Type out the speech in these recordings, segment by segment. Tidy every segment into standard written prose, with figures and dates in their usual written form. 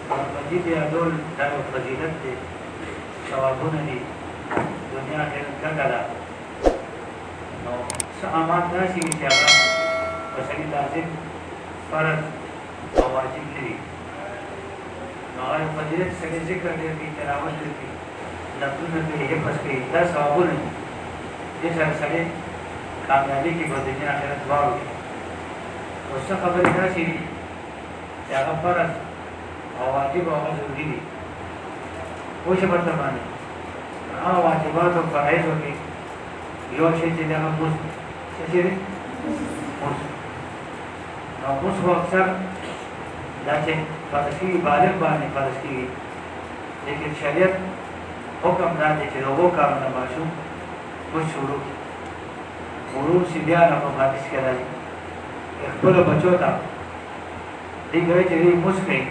اور مجید یادول دا یو فضیلت دی ثوابونه دي دنیا آخرت ګټه ده نو څه اعمال داسې وي چې هغه په سړي لازم فرض او واجب نه دي نو هغه فضیلت سړي ذکر ډېر کوي تلاوت ډېر کوي لفظونه کوي حفظ کوي دا ثوابونه دي دې سره سړی کامیابي کې په دنیا آخرت دواړو کې اوس څه خبرې داسې دي چې هغه فرض او واجب او هغه ضروري دي پوه شئ ورته باندې هغه واجبات او فرایضو کې یو شی چې دی هغه مونځ دی څه شی دی مونځ نو مونځ خو اکثر دا چې فرض کېږي بالغ باندې فرض کېږي لیکن شریعت حکم دا دی چې د اوو کالو نه ماشوم مونځ شروع کړي غرور صبیان په حدیث کې راځي خپلو بچو ته دوی کوي چې دوی مونځ کوي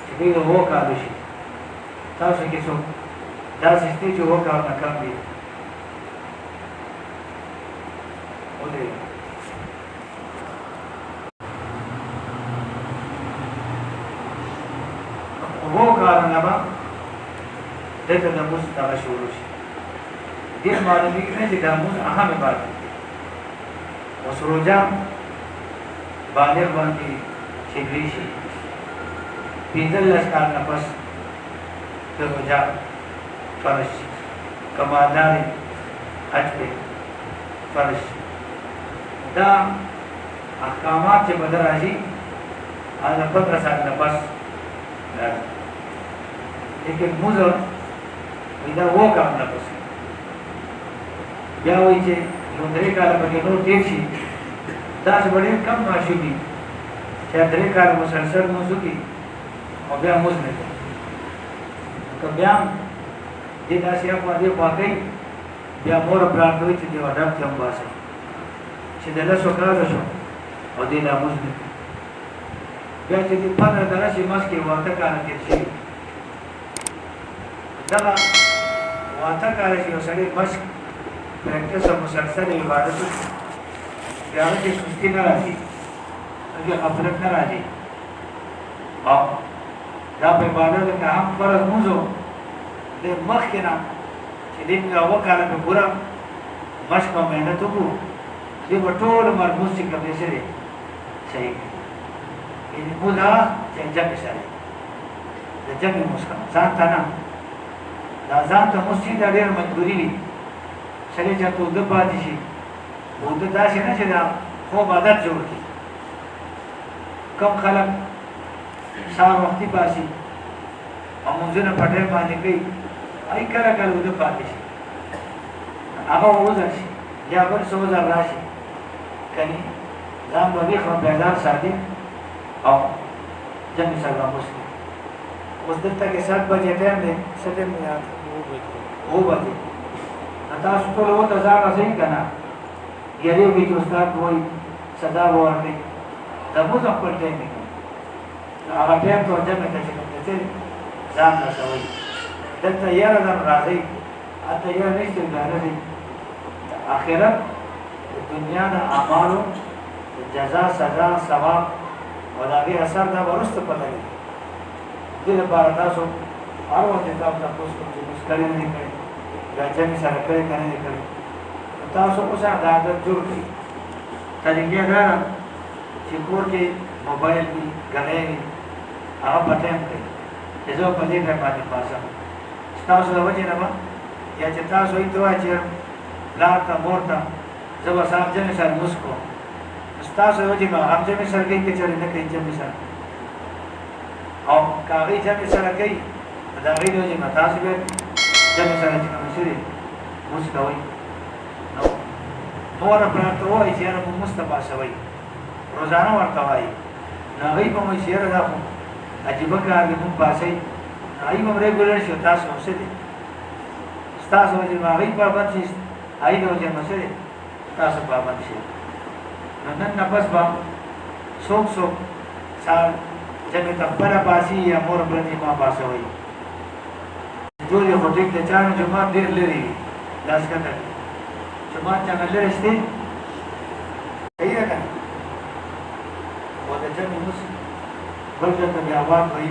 چې دوی د اوو کالو شي تاسو کې څوک داسې شته چې اوو کالو نه کم دي ودرېږه اوو کالو نه به دلته د مونځ دغه شروع شي دې معلومېږي نه چې دا مونځ اهم عبادت دی اوس روژه بالغ باندې چې دوی شي 15 کال نه پس د روژه فرض شي کمالدار حج پې فرض شي دا احکامات چې به در راځي هغه 15 سال نه پس راځي لیکن مونځ وایي دا اووه کال نه پس بیا وایي چې یو 3 کاله پکې نور تېر شي داسې به ډېر کم ماشوم وي چې 3 کاله مسلسل مونځ وکړي او بیا مونځ نه کوي که بیا هم دې داسې اخوا دې خوا کوي بیا مور پلار ته وایي چې دې ډب کې هم باسئ چې د 10 کالو شو او دې لا مونځ نه کوي بیا چې دې 15 کاله شي منځ کې 8 کاله تېر شوي دغه 8 کاله چې یو سړی مشق پریکټس او مسلسل عبادت وکړي بیا هغه کې سستي نه راځي هغې غفلت نه راځي او دا په عبادت کې هم فرض مونځ و د مخکې نه چې دې موږ اووه کاله په پوره مشق او محنت وکړو دې به ټول عمر مونځ چې کوم دی څه دی صحیح یعنې مونځ هغه چې جمع سره د جمع مونځ کوه ځان ته نه دا ځان ته مونځ چې دا ډېر مجبوري وي سړی چېرته اوږده پاتې شي اوږده داسې نه چې دا خوب عادت جوړ کړي کم خلک سهار وختي باسي او مونځونه په ټایم باندې کوي هغوی کله کله اوږده پاتې شي هغه ووځل شي یا بل څه وزر راشي کني ځان به ویښ او بیدار ساتي او جمع سره به مونځ کوي اوس دلته کې 7 بجې ټایم دی څه ټایم دی 9 بجې تاسو ټول ورته ځان رسوي که نه یېرېږئ چې استاد به وایي سزا به ورکوي د مونځ خپل ټایم یې کوي هغه ټایم ته جمع ته چې کوم دی ځان رسوئ دلته یاره در راځئ هلته یاره نشته بیا رسئ د آخرت د دنیا د اعمالو د جزا سزا ثواب او د هغې اثر دا به وروسته پته لګي دې لپاره تاسو هر وخت یې تاسو تپوس کوم چې مونځ کړی نه دی کړی دا جمع سره کړی که نه دی کړی تاسو اوس دا عادت جوړ کړئ طریقې دا ده چې کور کې موبایل وي ګنۍ وي هغه په ټایم کوي چې زه په دې ټایم باندې پاسم ستاسو د وجې نه به یا چې تاسو هغوی ته وایئ چې پلار ته مور ته زه به صاحب جمع سره لمونځ کوم ستاسو د وجې به هم جمع سره کوي که چېرې نه کوي جمع سره او که هغوی جمع سره کوي نو د هغوی د وجې به تاسو بیا جمع سره چې کوم څه دی لمونځ کوئ نو مور پلار ته ووایي چې یاره مونځ ته پاسوئ روزانه ورته وایي نو هغوی به وایي چې یاره دا خو عجیبه کار دی مونږ پاسئ هغوی به هم ریګولر شي او تاسو هم څه دی ستاسو وجې به هغوی پابند شي هغوی د وجې به څه دی تاسو پابند شئ نو نن نه پس به څوک سال جمع ته خپله پاسي یا مور پلرنې ما پاسوئ ټول یې خو ټیک دی چا نو جومات ډېر لرې وي لاس کته جومات چانه لرې شته صحیح ده که نه او د جمع مونځ بل ځای ته بیا وخت وایي